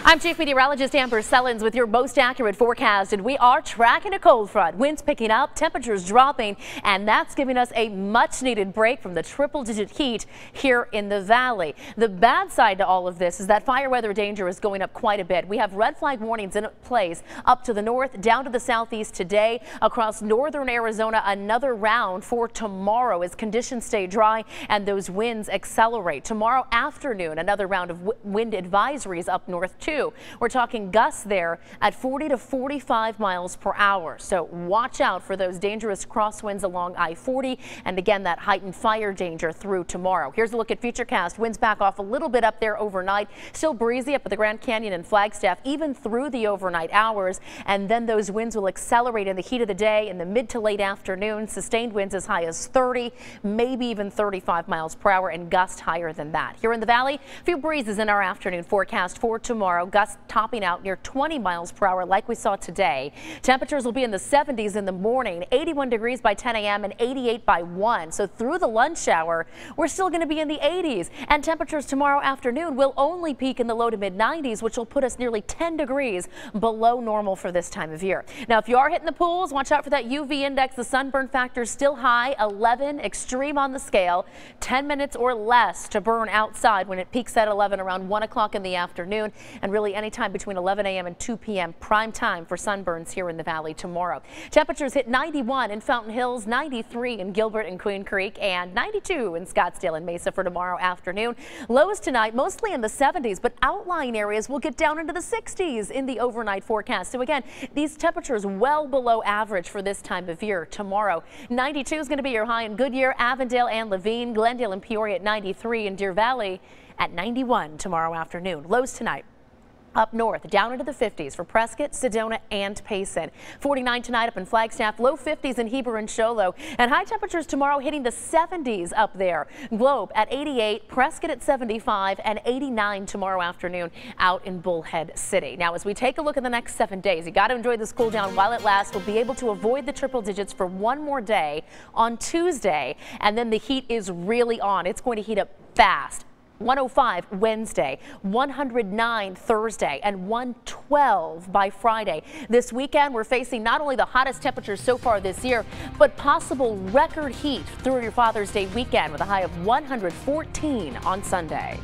I'm Chief Meteorologist Amber Sellens with your most accurate forecast, and we are tracking a cold front. Winds picking up, temperatures dropping, and that's giving us a much-needed break from the triple-digit heat here in the valley. The bad side to all of this is that fire weather danger is going up quite a bit. We have red flag warnings in place up to the north, down to the southeast today, across northern Arizona. Another round for tomorrow as conditions stay dry and those winds accelerate. Tomorrow afternoon, another round of wind advisories up north too. We're talking gusts there at 40 to 45 miles per hour. So watch out for those dangerous crosswinds along I-40 and again that heightened fire danger through tomorrow. Here's a look at Futurecast. Winds back off a little bit up there overnight. Still breezy up at the Grand Canyon and Flagstaff even through the overnight hours, and then those winds will accelerate in the heat of the day in the mid to late afternoon. Sustained winds as high as 30, maybe even 35 miles per hour, and gusts higher than that. Here in the valley, a few breezes in our afternoon forecast for tomorrow. Gusts topping out near 20 miles per hour like we saw today. Temperatures will be in the 70s in the morning, 81 degrees by 10 a.m. and 88 by 1. So through the lunch hour, we're still going to be in the 80s. And temperatures tomorrow afternoon will only peak in the low to mid 90s, which will put us nearly 10 degrees below normal for this time of year. Now, if you are hitting the pools, watch out for that UV index. The sunburn factor is still high, 11, extreme on the scale, 10 minutes or less to burn outside when it peaks at 11 around 1 o'clock in the afternoon, and really anytime between 11 a.m. and 2 p.m. prime time for sunburns here in the valley tomorrow. Temperatures hit 91 in Fountain Hills, 93 in Gilbert and Queen Creek, and 92 in Scottsdale and Mesa for tomorrow afternoon. Lows tonight mostly in the 70s, but outlying areas will get down into the 60s in the overnight forecast. So again, these temperatures well below average for this time of year. Tomorrow, 92 is going to be your high in Goodyear, Avondale, and Laveen. Glendale and Peoria at 93, and Deer Valley at 91 tomorrow afternoon. Lows tonight up north, down into the 50s for Prescott, Sedona, and Payson. 49 tonight up in Flagstaff, low 50s in Heber and Show Low, and high temperatures tomorrow hitting the 70s up there. Globe at 88, Prescott at 75, and 89 tomorrow afternoon out in Bullhead City. Now, as we take a look at the next 7 days, you got to enjoy this cool down while it lasts. We'll be able to avoid the triple digits for one more day on Tuesday, and then the heat is really on. It's going to heat up fast. 105 Wednesday, 109 Thursday, and 112 by Friday. This weekend, we're facing not only the hottest temperatures so far this year, but possible record heat through your Father's Day weekend with a high of 114 on Sunday.